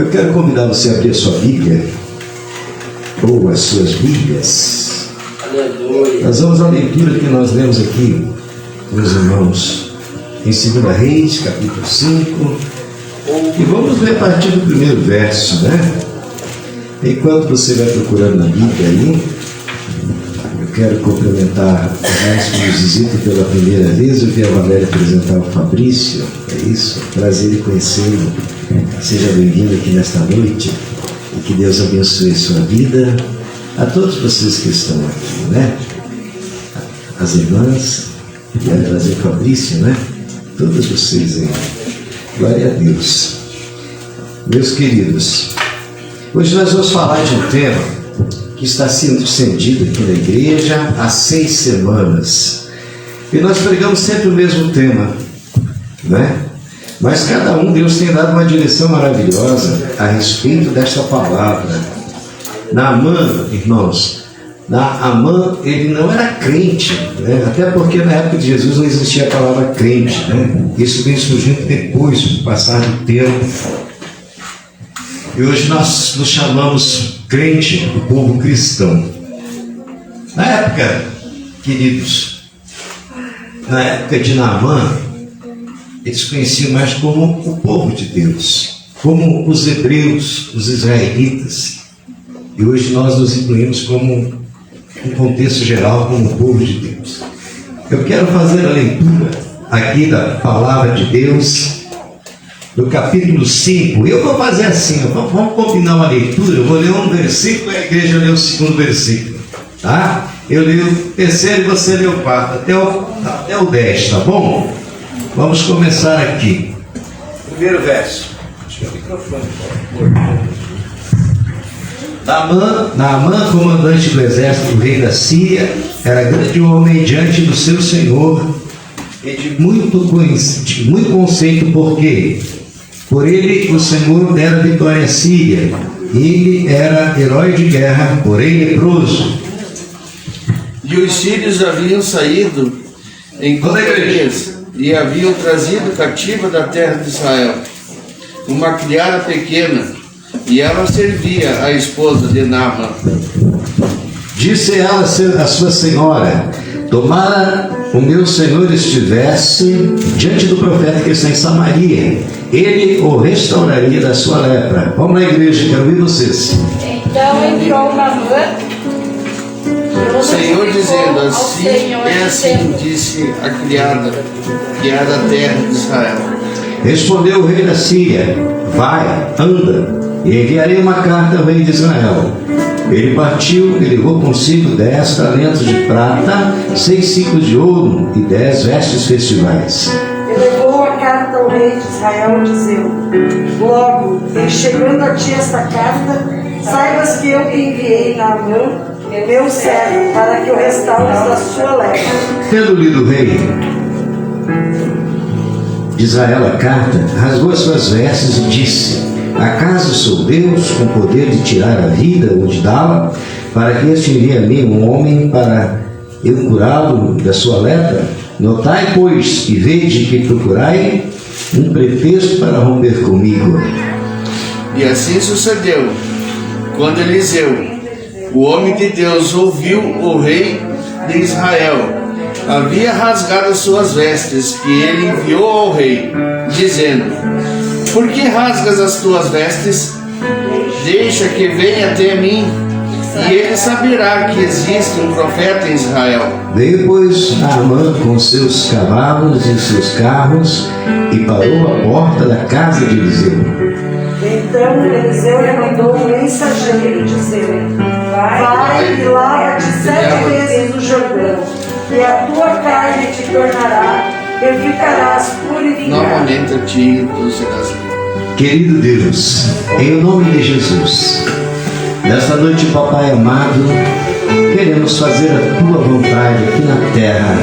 Eu quero convidar você a abrir a sua Bíblia, ou as suas Bíblias. Aleluia. Nós vamos à leitura que nós lemos aqui, meus irmãos, em 2 Reis, capítulo 5, e vamos ler a partir do primeiro verso, né? Enquanto você vai procurando na Bíblia aí, eu quero cumprimentar os irmãos que nos visitam pela primeira vez. Eu vi a Valéria apresentar o Fabrício, é isso, prazer em conhecê-lo. Seja bem-vindo aqui nesta noite e que Deus abençoe sua vida, a todos vocês que estão aqui, né? As irmãs, quero trazer o Fabrício, né? Todos vocês aí, glória a Deus. Meus queridos, hoje nós vamos falar de um tema que está sendo difundido aqui na igreja há 6 semanas. E nós pregamos sempre o mesmo tema, né? Mas cada um, Deus tem dado uma direção maravilhosa a respeito desta palavra. Naamã, irmãos, Naamã, ele não era crente, né? Até porque na época de Jesus não existia a palavra crente, né? Isso vem surgindo depois, com o passar do tempo. E hoje nós nos chamamos crente, o povo cristão. Na época, queridos, na época de Naamã, eles conheciam mais como o povo de Deus, como os hebreus, os israelitas. E hoje nós nos incluímos como, um contexto geral, como o povo de Deus. Eu quero fazer a leitura aqui da palavra de Deus, do capítulo 5. Eu vou fazer assim, vamos combinar uma leitura. Eu vou ler um versículo e a igreja lê o segundo versículo, tá? Eu leio o terceiro e você lê o quarto, até o 10, tá bom? Vamos começar aqui. Primeiro verso. Deixa eu ver o microfone, por favor. Naamã, comandante do exército do rei da Síria, era grande homem diante do seu senhor e de muito conceito, porque por ele o Senhor dera vitória à Síria. Ele era herói de guerra, porém leproso. E os sírios haviam saído em companhias e haviam trazido cativa da terra de Israel uma criada pequena, e ela servia a esposa de Naamã. Disse ela a sua senhora: tomara o meu senhor estivesse diante do profeta que está em Samaria, ele o restauraria da sua lepra. Vamos na igreja, quero ouvir vocês. Então entrou Naamã, O Senhor dizendo: assim é assim, disse a criada, que era da terra de Israel. Respondeu o rei da Síria: vai, anda, e enviarei uma carta ao rei de Israel. Ele partiu e levou consigo 10 talentos de prata, 6 ciclos de ouro e 10 vestes festivais. E levou a carta ao rei de Israel, dizendo: logo, em chegando a ti esta carta, saibas que eu te enviei Naamã, meu servo, para que o restaures da sua lepra. Tendo lido o rei de Israel a carta, rasgou as suas vestes e disse: acaso sou Deus com poder de tirar a vida ou de dá-la, para que este envie a mim um homem para eu curá-lo da sua lepra? Notai, pois, e vede que procurai um pretexto para romper comigo. E assim sucedeu, quando Eliseu, o homem de Deus, ouviu o rei de Israel havia rasgado as suas vestes, que ele enviou ao rei, dizendo: por que rasgas as tuas vestes? Deixa que venha até mim, e ele saberá que existe um profeta em Israel. Veio, pois, Naamã com seus cavalos e seus carros e parou à porta da casa de Eliseu. Então Eliseu lhe mandou um mensageiro, dizendo: vai e lava-te 7 vezes no Jordão, e a tua carne te tornará, e ficarás purificado. Novamente a ti tu serás livre. Querido Deus, em nome de Jesus, nesta noite, Papai amado, queremos fazer a tua vontade aqui na terra.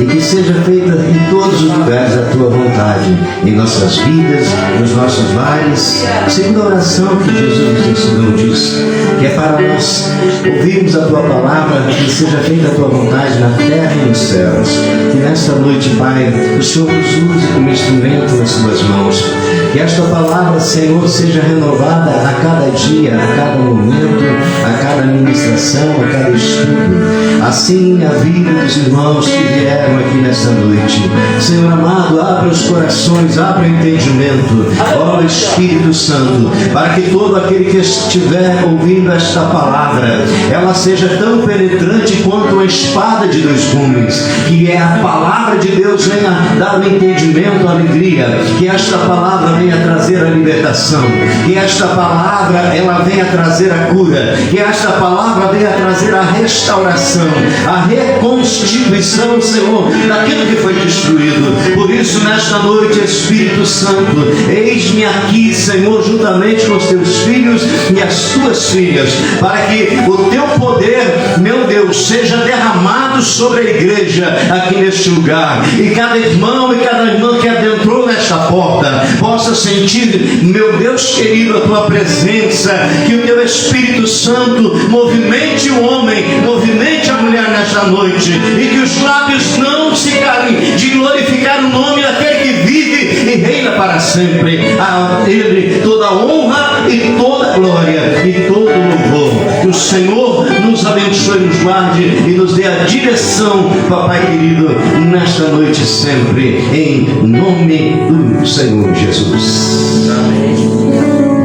e que seja feita em todos os lugares a tua vontade, em nossas vidas, nos nossos lares, segundo a oração que Jesus nos ensinou, diz que é para nós ouvirmos a tua palavra, que seja feita a tua vontade na terra e nos céus. Que nesta noite, Pai, o Senhor nos use como instrumento nas tuas mãos. Que esta palavra, Senhor, seja renovada a cada dia, a cada momento, a cada ministração, a cada estudo. Assim a vida dos irmãos que vieram aqui nesta noite. Senhor amado, abre os corações, abre o entendimento, ó Espírito Santo, para que todo aquele que estiver ouvindo esta palavra, ela seja tão penetrante quanto uma espada de dois gumes, que é a palavra de Deus venha dar o entendimento, a alegria, que esta palavra venha trazer a libertação, que esta palavra ela venha trazer a cura, que esta palavra venha trazer a restauração, a reconstituição, Senhor, daquilo que foi destruído. Por isso, nesta noite, Espírito Santo, eis-me aqui, Senhor, juntamente com os teus filhos e as tuas filhas, para que o teu poder, meu Deus, seja derramado sobre a igreja aqui neste lugar, e cada irmão e cada irmã que adentrou nesta porta possa sentir, meu Deus querido, a tua presença, que o teu Espírito Santo movimente o homem, movimente a mulher nesta noite, e que os lábios não se calem de glorificar o nome daquele que vive e reina para sempre. A Ele toda a honra e toda a glória e todo o louvor. Que o Senhor nos abençoe, nos guarde e nos dê a direção, Papai querido, nesta noite sempre, em nome do Senhor Jesus.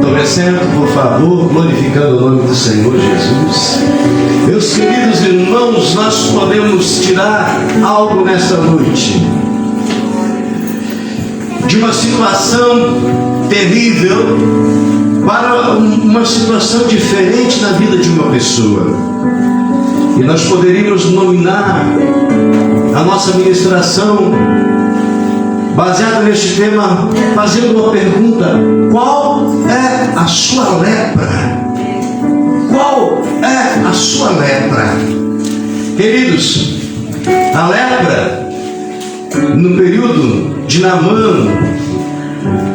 Tome assento, por favor, glorificando o nome do Senhor Jesus. Meus queridos irmãos, nós podemos tirar algo nesta noite de uma situação terrível para uma situação diferente na vida de uma pessoa. E nós poderíamos nominar a nossa ministração baseado neste tema, fazendo uma pergunta: qual é a sua lepra? Qual é a sua lepra? Queridos, a lepra, no período de Naamã,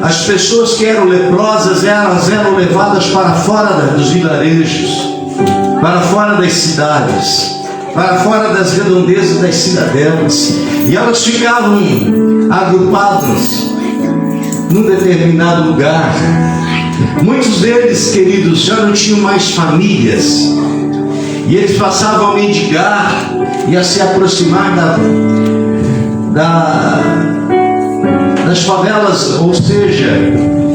as pessoas que eram leprosas, elas eram levadas para fora dos vilarejos, para fora das cidades, para fora das redondezas das cidadelas, e elas ficavam agrupadas num determinado lugar. Muitos deles, queridos, já não tinham mais famílias, e eles passavam a mendigar e a se aproximar das favelas, ou seja,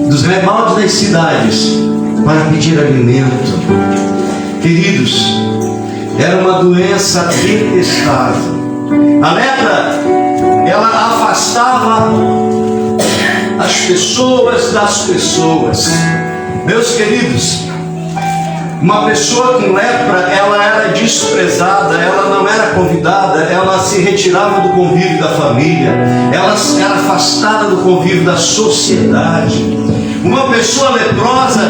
dos rebaldes das cidades, para pedir alimento. Queridos, era uma doença detestável. A lepra, ela afastava as pessoas das pessoas. Meus queridos, uma pessoa com lepra, ela era desprezada, ela não era convidada, ela se retirava do convívio da família, ela era afastada do convívio da sociedade. Uma pessoa leprosa,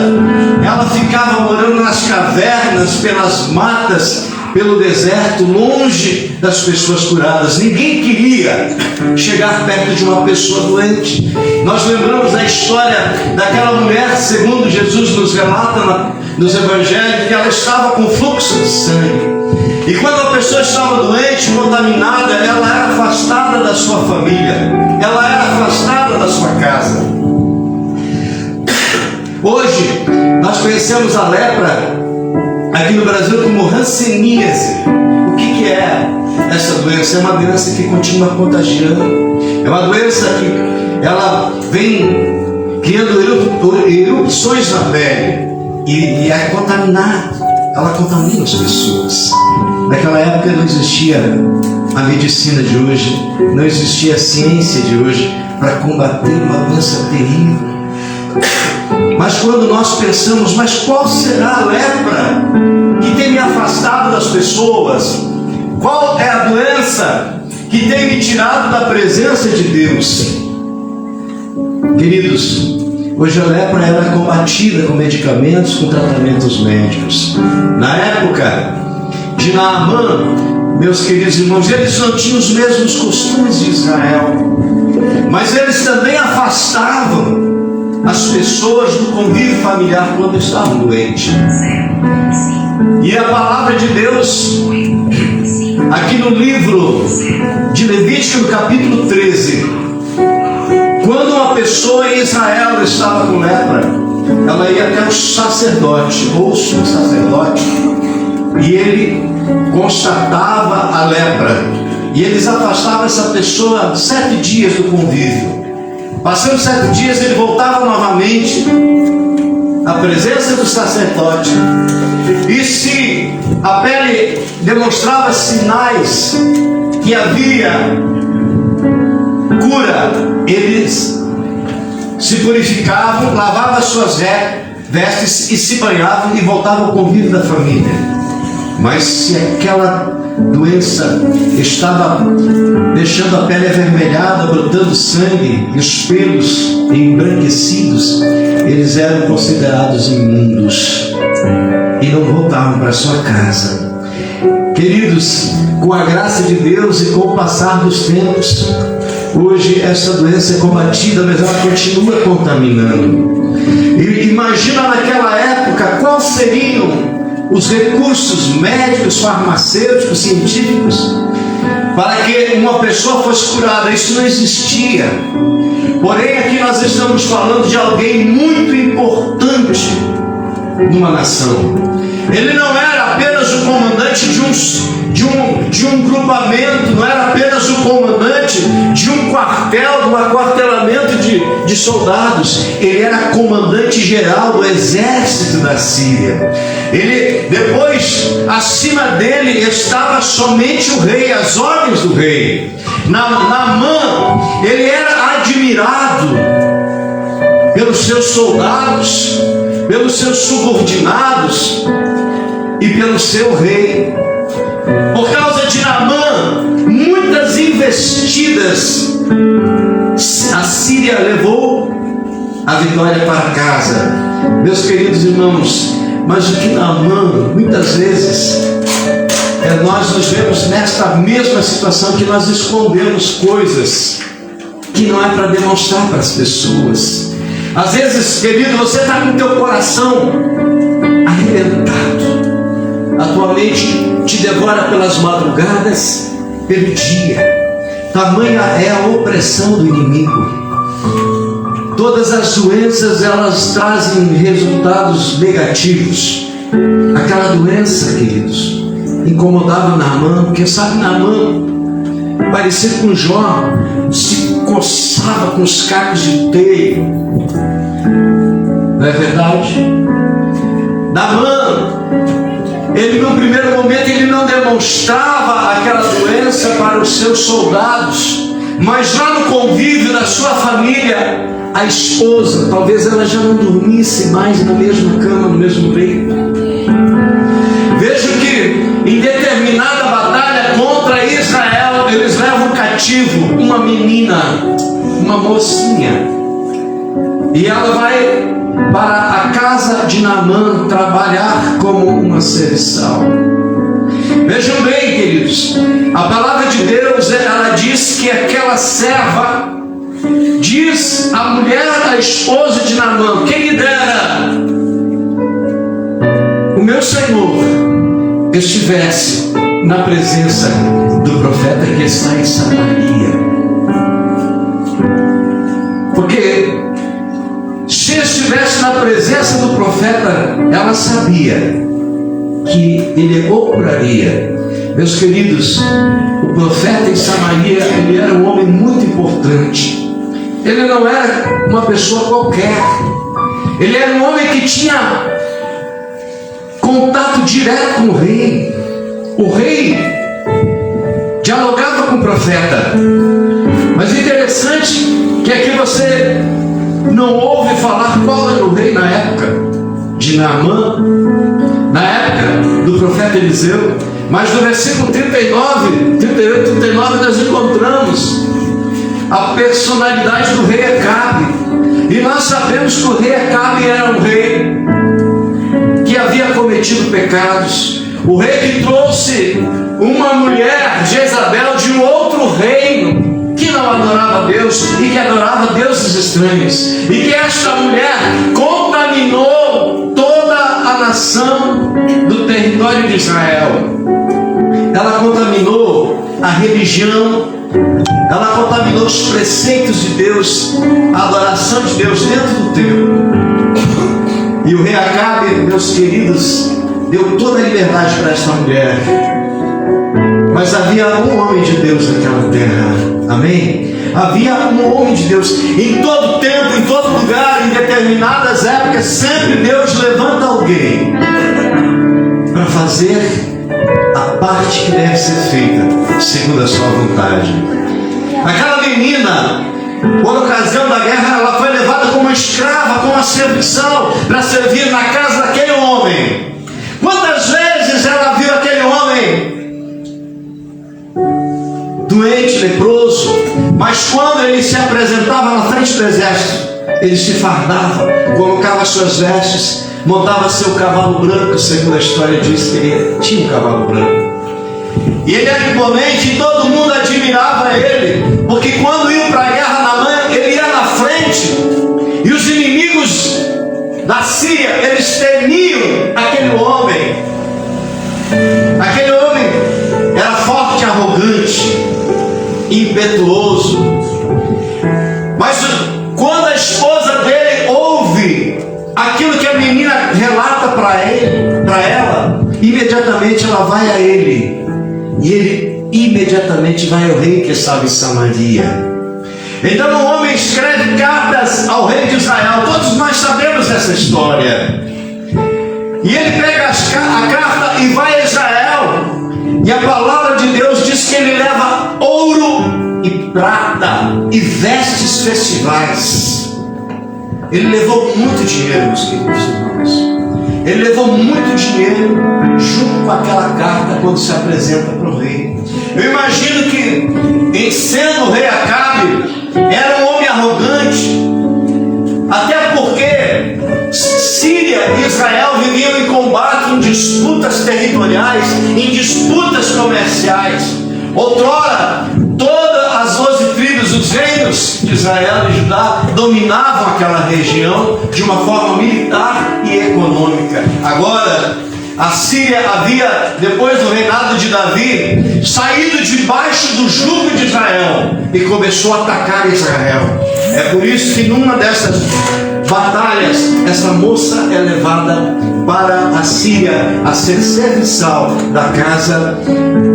ela ficava morando nas cavernas, pelas matas, pelo deserto, longe das pessoas curadas. Ninguém queria chegar perto de uma pessoa doente. Nós lembramos da história daquela mulher, segundo Jesus nos relata nos evangelhos, que ela estava com fluxo de sangue. E quando a pessoa estava doente, contaminada, ela era afastada da sua família, ela era afastada da sua casa. Hoje, nós conhecemos a lepra aqui no Brasil como hanseníase. O que é essa doença? É uma doença que continua contagiando. É uma doença que ela vem criando erupções na pele e é contaminada. Ela contamina as pessoas. Naquela época não existia a medicina de hoje, não existia a ciência de hoje para combater uma doença terrível. Mas quando nós pensamos, mas qual será a lepra que tem me afastado das pessoas? Qual é a doença que tem me tirado da presença de Deus? Queridos, hoje a lepra ela é combatida com medicamentos, com tratamentos médicos. Na época de Naamã, meus queridos irmãos, eles não tinham os mesmos costumes de Israel, mas eles também afastavam as pessoas do convívio familiar quando estavam doentes. E a palavra de Deus, aqui no livro de Levítico, no capítulo 13, quando uma pessoa em Israel estava com lepra, ela ia até o sacerdote, ou o sumo sacerdote, e ele constatava a lepra, e eles afastavam essa pessoa 7 dias do convívio. Passando 7 dias, ele voltava novamente à presença do sacerdote, e se a pele demonstrava sinais que havia cura, eles se purificavam, lavavam as suas vestes e se banhavam e voltavam ao convívio da família. Mas se aquela doença estava deixando a pele avermelhada, brotando sangue e os pelos embranquecidos, eles eram considerados imundos e não voltavam para sua casa. Queridos, com a graça de Deus e com o passar dos tempos, hoje essa doença é combatida, mas ela continua contaminando. E imagina naquela época quais seriam os recursos médicos, farmacêuticos, científicos para que uma pessoa fosse curada. Isso não existia. Porém, aqui nós estamos falando de alguém muito importante numa nação. Ele não era apenas o comandante de um grupamento, não era apenas o comandante de um quartel, de um aquartelamento de soldados. Ele era comandante geral do exército da Síria. Ele, depois, acima dele estava somente o rei, as ordens do rei. Naamã, ele era admirado pelos seus soldados, pelos seus subordinados e pelo seu rei. Por causa de Naamã, muitas investidas a Síria levou a vitória para casa. Meus queridos irmãos, mas o que Naamã, muitas vezes, nós nos vemos nesta mesma situação, que nós escondemos coisas que não é para demonstrar para as pessoas. Às vezes, querido, você está com o teu coração arrebentado, a tua mente te devora pelas madrugadas, pelo dia. Tamanha é a opressão do inimigo. Todas as doenças, elas trazem resultados negativos. Aquela doença, queridos, incomodava Naamã, porque sabe, Naamã, parecido com Jó, se coçava com os cacos de teio. Não é verdade? Naamã, ele no primeiro momento ele não demonstrava aquela doença para os seus soldados, mas lá no convívio da sua família, a esposa, talvez ela já não dormisse mais na mesma cama, no mesmo leito. Vejo que em determinada batalha contra Israel, eles levam cativo uma menina, uma mocinha, e ela vai para a casa de Naamã trabalhar como uma serviçal. Vejam bem, queridos, a palavra de Deus, ela diz que aquela serva diz à mulher, a esposa de Naamã: quem lhe dera o meu Senhor estivesse na presença do profeta que está em Samaria. Porque se estivesse na presença do profeta, ela sabia que ele opraria. Meus queridos, o profeta em Samaria, ele era um homem muito importante. Ele não era uma pessoa qualquer. Ele era um homem que tinha contato direto com o rei. O rei dialogava com o profeta. Mas interessante que aqui você não ouve falar qual era o rei na época de Naamã, na época do profeta Eliseu. Mas no versículo 39, 38, 39 nós encontramos a personalidade do rei Acabe. E nós sabemos que o rei Acabe era um rei que havia cometido pecados, O rei que trouxe uma mulher, Jezabel, de um outro reino, que não adorava a Deus e que adorava deuses estranhos. E que esta mulher contaminou toda a nação do território de Israel. Ela contaminou a religião, ela contaminou os preceitos de Deus, a adoração de Deus dentro do templo. E o rei Acabe, meus queridos, deu toda a liberdade para esta mulher. Mas havia um homem de Deus naquela terra. Amém? Havia um homem de Deus. Em todo tempo, em todo lugar, em determinadas épocas, sempre Deus levanta alguém para fazer a parte que deve ser feita segundo a sua vontade. Aquela menina, por ocasião da guerra, ela foi levada como escrava, como uma serviçal, para servir na casa daquele homem. Quantas vezes ela viu aquele homem doente, leproso, mas quando ele se apresentava na frente do exército, ele se fardava, colocava suas vestes, montava seu cavalo branco, segundo a história diz que ele tinha um cavalo branco. E ele era imponente e todo mundo admirava ele, porque quando iam para a guerra na mão, ele ia na frente, e os inimigos da Síria, eles temiam aquele homem. Aquele homem era forte, arrogante, impetuoso. Mas quando a esposa dele ouve aquilo que a menina relata para ela, imediatamente ela vai a ele, e ele imediatamente vai ao rei que estava em Samaria. Então o homem escreve cartas ao rei de Israel. Todos nós sabemos essa história. E ele pega a carta e vai a Israel, e a palavra de Deus diz que ele leva ouro e prata e vestes festivais. Ele levou muito dinheiro, meus queridos irmãos. Ele levou muito dinheiro junto com aquela carta quando se apresenta para o rei. Eu imagino que, em sendo o rei Acabe, era um homem arrogante, até porque Síria e Israel viviam em combate, em disputas territoriais, em disputas comerciais. Outrora, todas as 12 tribos, os reinos de Israel e Judá, dominavam aquela região de uma forma militar e econômica. Agora, a Síria havia, depois do reinado de Davi, saído debaixo do jugo de Israel e começou a atacar Israel. É por isso que numa dessas batalhas, essa moça é levada para a Síria a ser serviçal da casa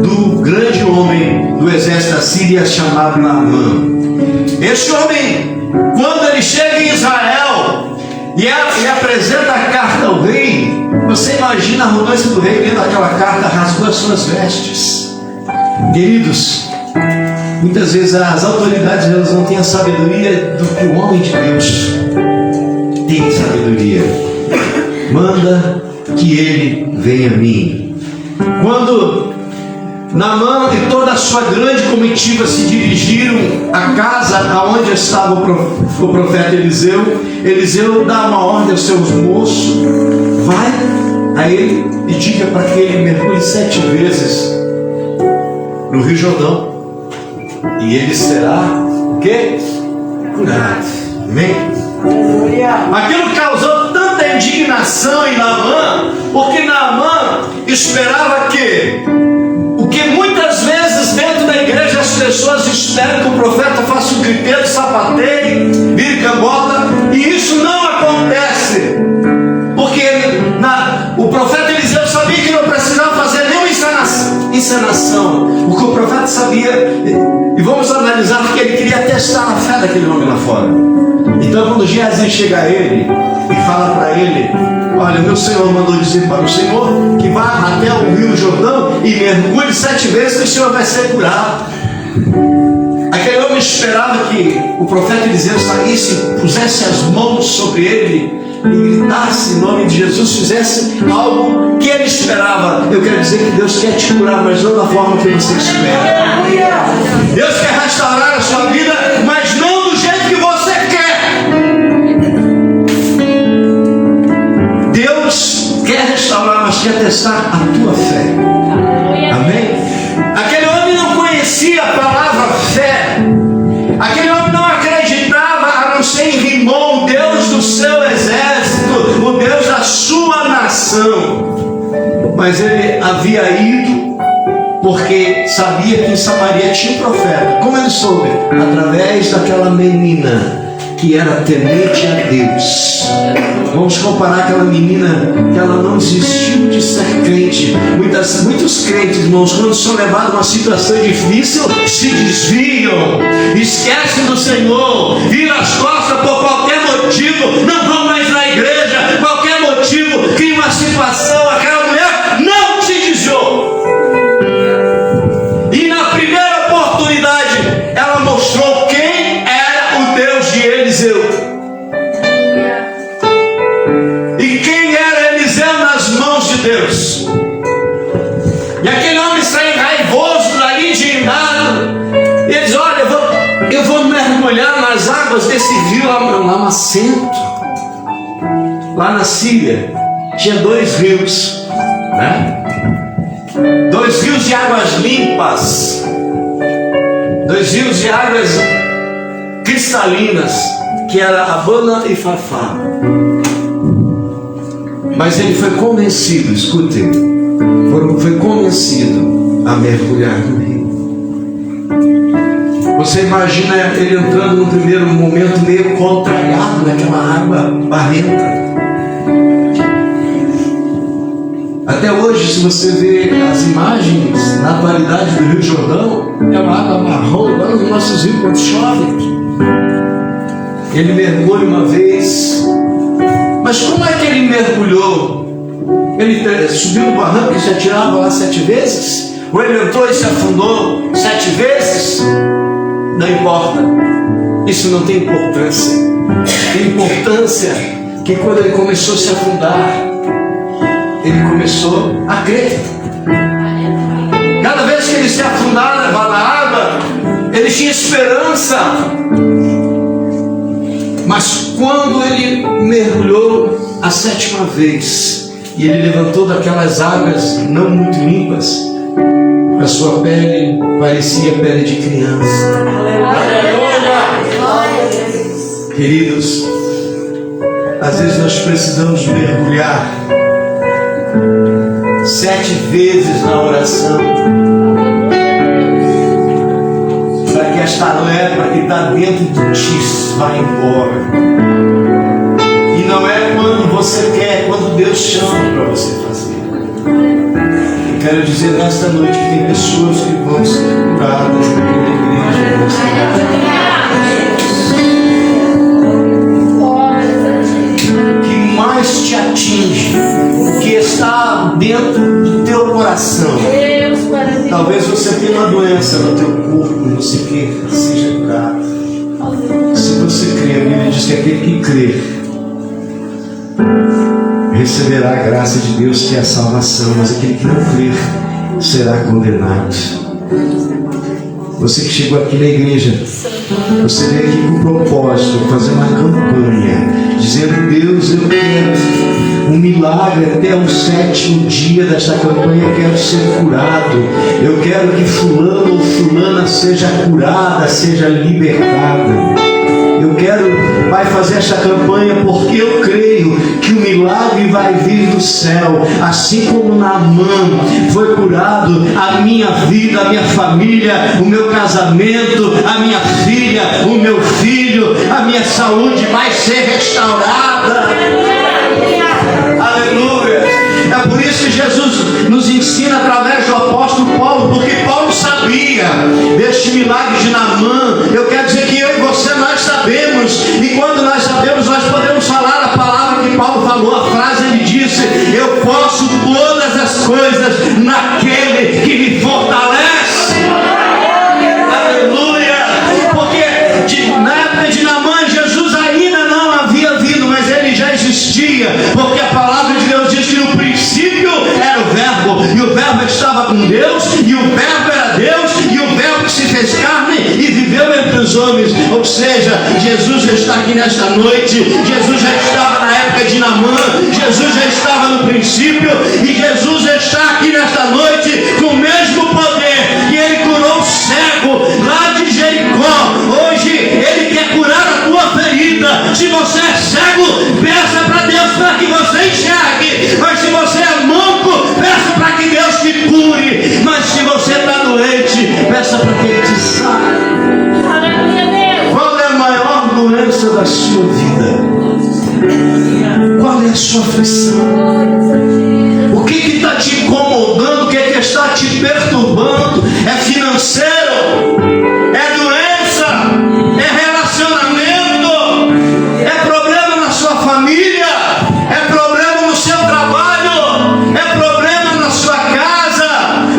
do grande homem do exército da Síria chamado Naamã. Este homem, quando ele chega em Israel e apresenta a carta ao rei, você imagina a arrogância do rei lendo aquela carta, rasgou as suas vestes. Queridos, muitas vezes as autoridades elas não têm a sabedoria do que o homem de Deus tem sabedoria. Manda que ele venha a mim. Quando Naamã e toda a sua grande comitiva se dirigiram à casa aonde estava o profeta Eliseu, Eliseu dá uma ordem aos seus moços: vai a ele e diga para que ele mergulhe 7 vezes no Rio Jordão, e ele será o quê? Curado. Amém? Aquilo causou tanta indignação em Naamã, porque Naamã esperava que o que muitas vezes dentro da igreja as pessoas esperam que o profeta faça um griteiro, sapateie, vire cambota, e isso não acontece, porque o profeta Eliseu sabia que não precisava fazer nenhuma encenação. O que o profeta sabia, e vamos analisar, que ele queria testar a fé daquele homem lá fora. Então quando Geazi chega a ele e fala para ele: olha, meu Senhor mandou dizer para o Senhor que vá até o Rio Jordão e mergulhe 7 vezes que o Senhor vai ser curado. Aquele homem esperava que o profeta Eliseu saísse, pusesse as mãos sobre ele e gritasse em nome de Jesus, fizesse algo que ele esperava. Eu quero dizer que Deus quer te curar, mas não da forma que você espera. Deus quer restaurar a sua vida, mas não do jeito que você quer. Deus quer restaurar, mas capaz de atestar a tua fé. Amém? Aquele homem não conhecia a palavra fé. Aquele homem não acreditava a não ser em Rimon, o Deus do seu exército, o Deus da sua nação. Mas ele havia ido porque sabia que em Samaria tinha um profeta. Como ele soube? Através daquela menina que era temente a Deus. Vamos comparar aquela menina que ela não desistiu de ser crente. Muitos crentes, irmãos, quando são levados a uma situação difícil, se desviam, esquecem do Senhor, viram as costas por qualquer motivo, não vão mais na igreja, qualquer motivo, cria uma situação, aquela mulher não se desviou. E na primeira oportunidade, ela mostrou quem era o Deus de Eliseu. E quem era Eliseu nas mãos de Deus. E aquele homem saiu raivoso dali, indignado. E ele diz: olha, eu vou mergulhar nas águas desse rio lamacento. Lá na Síria tinha 2 rios, né? 2 rios de águas limpas, 2 rios de águas cristalinas, que era Abana e Farfá. Mas ele foi convencido, escute, foi convencido a mergulhar no rio. Você imagina ele entrando no primeiro momento meio contrariado naquela água barrenta. Até hoje, se você vê as imagens na atualidade do Rio Jordão, é uma água marrom, igual nos nossos rios quando chove. Ele mergulha uma vez. Mas como é que ele mergulhou? Ele subiu no barranco e se atirava lá 7 vezes? Ou ele entrou e se afundou 7 vezes? Não importa. Isso não tem importância. Tem importância que quando ele começou a se afundar, ele começou a crer. Cada vez que ele se afundava na água, ele tinha esperança. Mas quando ele mergulhou a 7ª vez e ele levantou daquelas águas não muito limpas, a sua pele parecia pele de criança. Aleluia! Queridos, às vezes nós precisamos mergulhar 7 vezes na oração, para que esta lepra que está dentro de ti vá embora. E não é quando você quer, quando Deus chama para você fazer. Eu quero dizer nesta noite que tem pessoas que vão ser curadas aqui na igreja. O que mais te atinge, o que está dentro do teu coração. Talvez você tenha uma doença no teu corpo e você queira que seja curado. Se você crê, a Bíblia diz que aquele que crê receberá a graça de Deus, que é a salvação, mas aquele que não crer será condenado. Você que chegou aqui na igreja, você veio aqui com o propósito de fazer uma campanha, dizendo: Deus, eu quero um milagre até o 7º dia desta campanha, eu quero ser curado, eu quero que fulano ou fulana seja curada, seja libertada. Eu quero, Pai, fazer esta campanha porque eu creio que o milagre vai vir do céu. Assim como Naamã foi curado, a minha vida, a minha família, o meu casamento, a minha filha, o meu filho, a minha saúde vai ser restaurada. Aleluia! É por isso que Jesus nos ensina através do apóstolo Paulo, porque Paulo sabia deste milagre de Naamã. Eu quero dizer que eu e você, nós sabemos, e quando nós sabemos, nós podemos falar a palavra que Paulo falou, a frase ele disse: eu posso todas as coisas naquele que me fortalece. Aleluia! Porque na época de Naamã, Jesus ainda não havia vindo, mas ele já existia, porque a palavra de Deus diz que no princípio era o verbo, e o verbo estava com Deus, e o verbo era Deus, e o verbo que se fez carne e viveu entre os homens. Ou seja, Jesus já está aqui nesta noite, Jesus já estava na época de Naamã, Jesus já estava no princípio, e Jesus sua aflição? O que está te incomodando? O que está te perturbando? É financeiro? É doença? É relacionamento? É problema na sua família? É problema no seu trabalho? É problema na sua casa?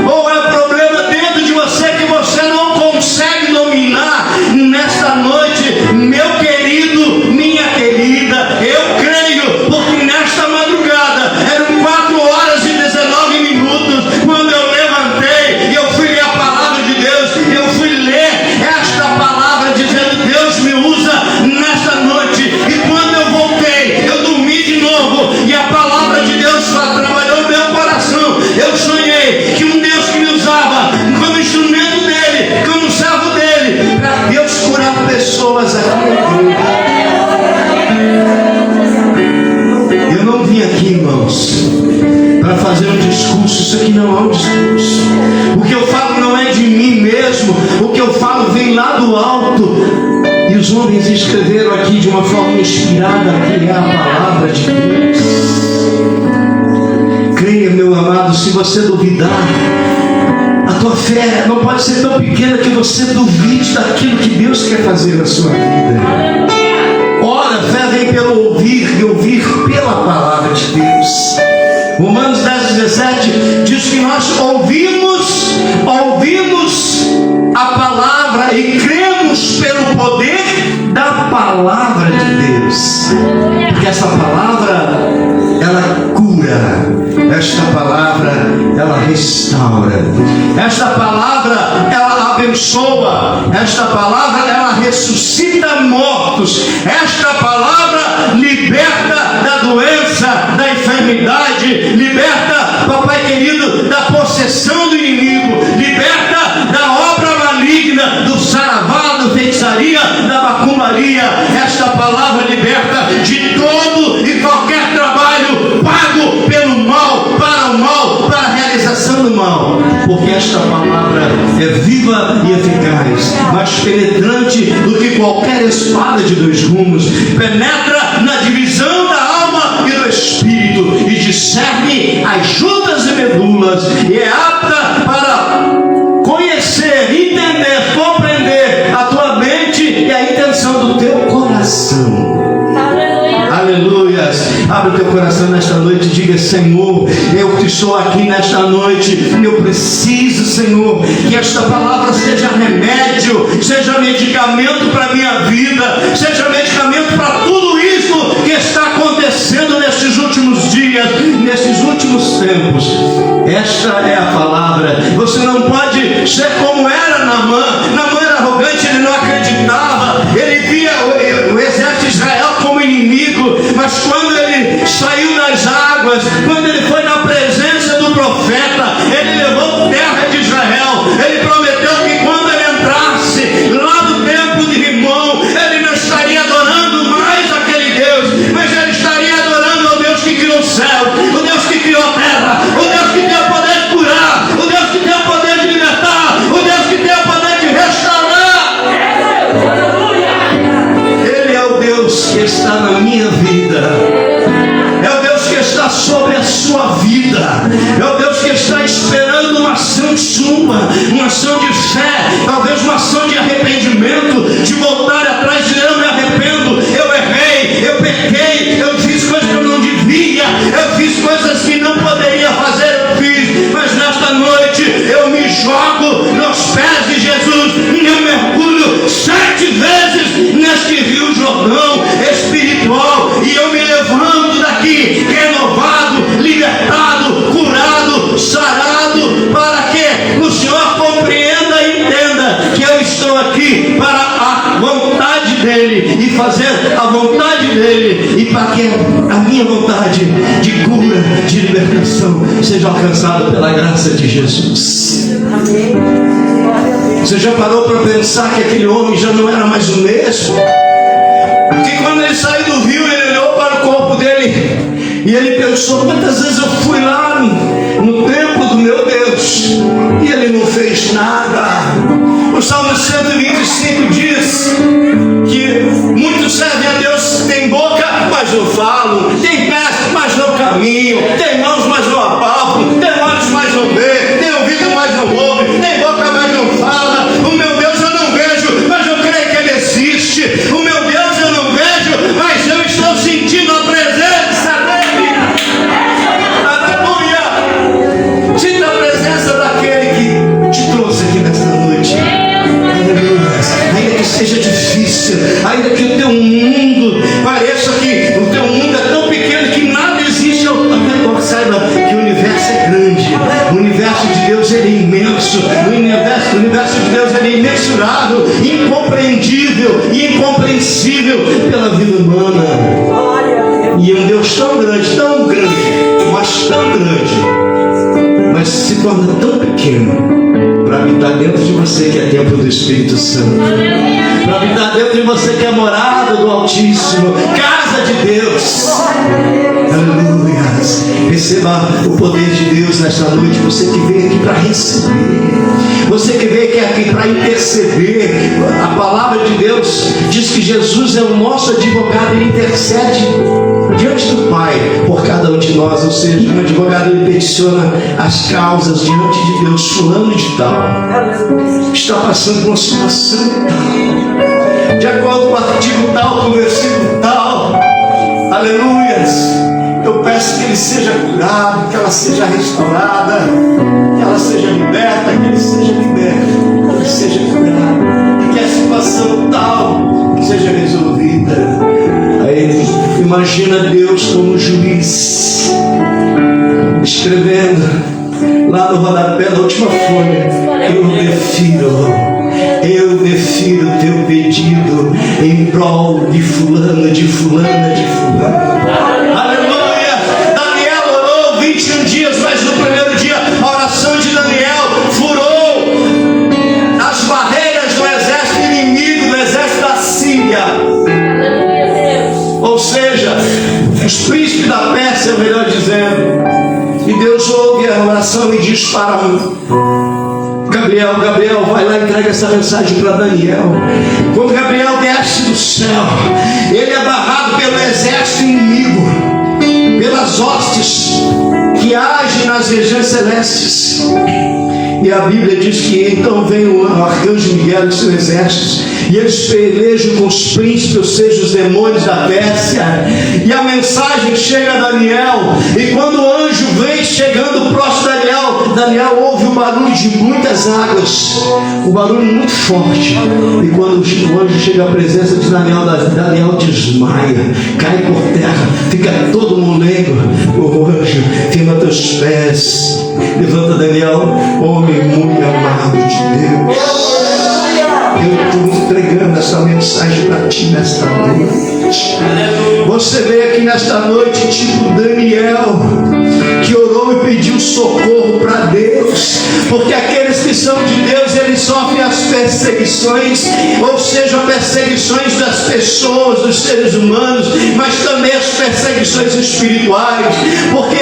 Ou é problema dentro de você que você não consegue dominar? Nesta noite, meu querido, minha querida, eu creio, porque nesta madrugada eram 4h19 quando eu levantei e eu fui ler a palavra de Deus. Eu fui ler esta palavra dizendo: Deus me usa nesta noite. E quando eu voltei, eu dormi de novo e a palavra de Deus trabalhou no meu coração. Eu sonhei que um Deus que me usava como instrumento dele, como servo dele, para Deus curar pessoas aqui. Eu não vim aqui, irmãos, para fazer um discurso. Isso aqui não é um discurso. O que eu falo não é de mim mesmo. O que eu falo vem lá do alto. E os homens escreveram aqui de uma forma inspirada, que é a palavra de Deus. Creia, meu amado, se você duvidar, a tua fé não pode ser tão pequena que você duvide daquilo que Deus quer fazer na sua vida. Ora, fé vem pelo ouvir e ouvir pela palavra de Deus. Romanos 10:17 diz que nós ouvimos a palavra e cremos pelo poder da palavra de Deus. Porque essa palavra, ela cura. Esta palavra, ela restaura. Esta palavra, ela abençoa. Esta palavra, ela ressuscita mortos. Esta palavra liberta da doença, da enfermidade, liberta, papai querido, da possessão do inimigo, liberta da obra maligna, do saravá, da feitiçaria, da macumbaria. Esta palavra liberta de todo e qualquer trabalho pago pelo mal, para a realização do mal. Porque esta palavra é viva e eficaz, mais penetrante do que qualquer espada de dois gumes. Penetra na divisão da alma e do espírito e discerne as juntas e medulas, e é apta para conhecer, entender, compreender a tua mente e a intenção do teu coração. Aleluias. Abre o teu coração nesta noite e diga: Senhor, eu que estou aqui nesta noite, eu preciso, Senhor, que esta palavra seja remédio, seja medicamento para a minha vida, seja medicamento para tudo isso que está acontecendo nestes últimos dias, nesses últimos tempos. Esta é a palavra. Você não pode ser como era Naamã. Naamã era arrogante, ele não acreditava, ele via o exército de Israel como inimigo, mas quando ele saiu das águas, quando ele foi na presença do profeta, ele levou terra de Israel. Ele prometeu que quando ele entrasse lá no templo de Rimon, ele não estaria adorando mais aquele Deus, mas ele estaria adorando ao Deus que criou o céu, o Deus que criou a terra, o Deus que tem o poder de curar, o Deus que tem o poder de libertar, o Deus que tem o poder de restaurar. Ele é o Deus que está na minha vida, é o Deus que está sobre a sua vida, é o Deus que está esperando uma ação sua, uma ação de fé, talvez uma ação de arrependimento, de voltar atrás e dizer: eu me arrependo, eu errei, eu pequei, eu fiz coisas que eu não devia, eu fiz coisas que não poderia fazer, eu fiz, mas nesta noite eu me jogo nos pés de Jesus e eu mergulho 7 vezes neste rio Jordão espiritual, e eu me levanto daqui renovado, libertado, curado, sarado, para que o Senhor compreenda e entenda que eu estou aqui para a vontade dele e fazer a vontade dele, e para que a minha vontade de cura, de libertação seja alcançada pela graça de Jesus. Amém. Você já parou para pensar que aquele homem já não era mais o mesmo? Porque quando ele saiu do rio, ele olhou para o corpo dele e ele pensou: quantas vezes eu fui lá no templo do meu Deus e ele não fez nada. O Salmo 125 diz que muitos servem a Deus, tem boca, mas não falam, tem pés, mas não mãos, mas não apalpam, tem olhos, mas não vê, tem ouvido, mas não ouve, tem boca, mas não fala. O meu Deus eu não vejo, mas eu creio que Ele existe. O meu Deus eu não vejo, mas eu estou sentindo a presença dEle. Aleluia! Sinta a presença daquele que te trouxe aqui nesta noite. Aleluia! Ainda que seja difícil, ainda que o teu mundo pareça que o teu mundo é tão pequeno que nada existe, até saiba que o universo é grande. O universo de Deus ele é imenso. O universo de Deus ele é imensurável, incompreendível e incompreensível pela vida humana. E um Deus tão grande, mas tão grande, mas se torna tão pequeno para habitar dentro de você que é templo do Espírito Santo, para habitar dentro de você que é morada do Altíssimo, casa de Deus. Aleluia. Receba o poder de Deus nesta noite. Você que veio aqui para receber, você que veio aqui para interceder. A palavra de Deus diz que Jesus é o nosso advogado. Ele intercede diante do Pai por cada um de nós. Ou seja, um advogado ele peticiona as causas diante de Deus. Fulano de tal está passando por uma situação tal, de acordo com o artigo tal, com o versículo tal. Aleluias. Eu peço que ele seja curado, que ela seja restaurada, que ela seja liberta, que ele seja liberto, que ele seja curado, e que a situação tal seja resolvida. Aí imagina Deus como juiz, escrevendo lá no rodapé da última folha: eu defiro o teu pedido em prol de fulano, de fulana, de fulano. Aleluia! Daniel orou 21 dias, mas no primeiro dia a oração de Daniel furou as barreiras do exército inimigo, do exército da Síria. Ou seja, os príncipes da Pérsia, melhor dizendo. E Deus ouve a oração e diz para Gabriel, vai lá e entrega essa mensagem para Daniel. Quando Gabriel desce do céu, ele é barrado pelo exército inimigo, pelas hostes que agem nas regiões celestes. E a Bíblia diz que então vem o arcanjo Miguel e seus exércitos, e eles pelejam com os príncipes, ou seja, os demônios da Pérsia. E a mensagem chega a Daniel, e quando o anjo vem chegando próximo a Daniel ouve o barulho de muitas águas, um barulho muito forte. E quando o anjo chega à presença de Daniel desmaia, cai por terra, fica todo molengo. O anjo: firma teus pés, levanta Daniel, homem muito amado de Deus. Eu estou entregando essa mensagem para ti nesta noite. Você veio aqui nesta noite tipo Daniel, que orou e pediu socorro para Deus, porque aqueles que são de Deus, eles sofrem as perseguições, ou seja, perseguições das pessoas, dos seres humanos, mas também as perseguições espirituais. Porque,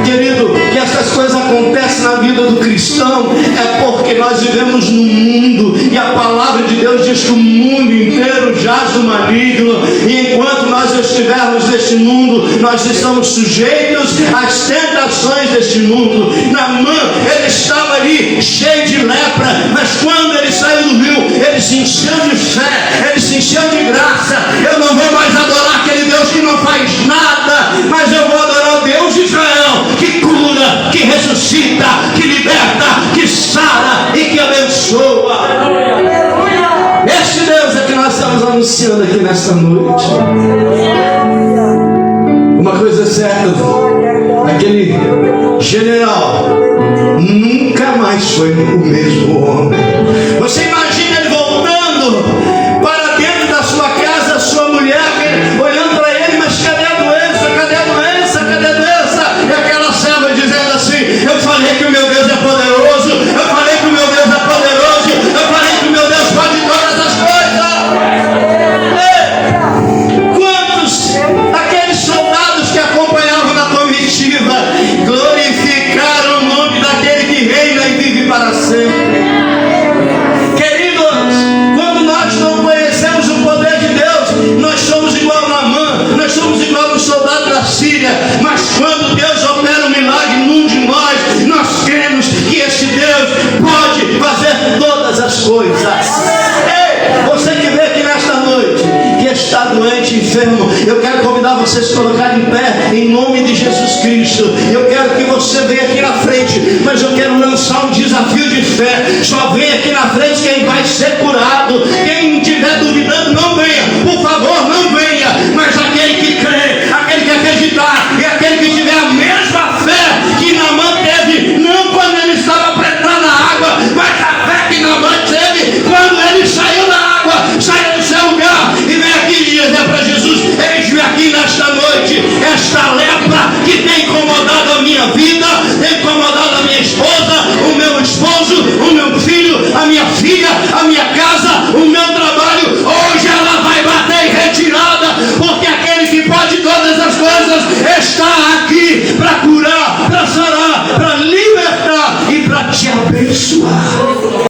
querido, que essas coisas acontecem na vida do cristão é porque nós vivemos no mundo, e a palavra de Deus diz que o mundo inteiro jaz do maligno, e enquanto nós estivermos neste mundo, nós estamos sujeitos às tentações deste mundo. Naamã, ele estava ali cheio de lepra, mas quando ele saiu do rio, ele se encheu de fé, ele se encheu de graça. Eu não vou mais adorar aquele Deus que não faz nada, mas eu vou adorar o Deus de Israel, que cura, que ressuscita, que liberta, que sara e que abençoa. Este Deus é que nós estamos anunciando aqui nesta noite. Uma coisa é certa, aquele general nunca mais foi o mesmo homem. Você imagina ele voltando para dentro da sua casa, a sua mulher olhando para ele: mas cadê a doença? Cadê a doença? Cadê a doença? E aquela serva dizendo assim: eu falei que o meu Deus é poderoso, eu falei que o meu Deus é poderoso, eu falei que o meu Deus pode todas as coisas. Quantos aqueles soldados que acompanhavam na comitiva glorificaram o nome daquele que reina e vive para sempre? Cristo. Eu quero que você venha aqui na frente, mas eu quero lançar um desafio de fé. Só vem aqui na frente quem vai ser curado. Quem estiver duvidando, não venha. Por favor, não venha. Mas aquele que crê, aquele que acreditar e aquele que tiver a mesma fé que Naamã teve, não quando ele estava para entrar na água, mas a fé que Naamã teve quando ele saiu da água, saiu do seu lugar e vem aqui dizer para Jesus: eis-me aqui nesta noite. Esta lepra que tem incomodado a minha vida, tem incomodado a minha esposa, o meu esposo, o meu filho, a minha filha, a minha casa, o meu trabalho, hoje ela vai bater em retirada, porque aquele que pode todas as coisas está aqui para curar, para sarar, para libertar e para te abençoar.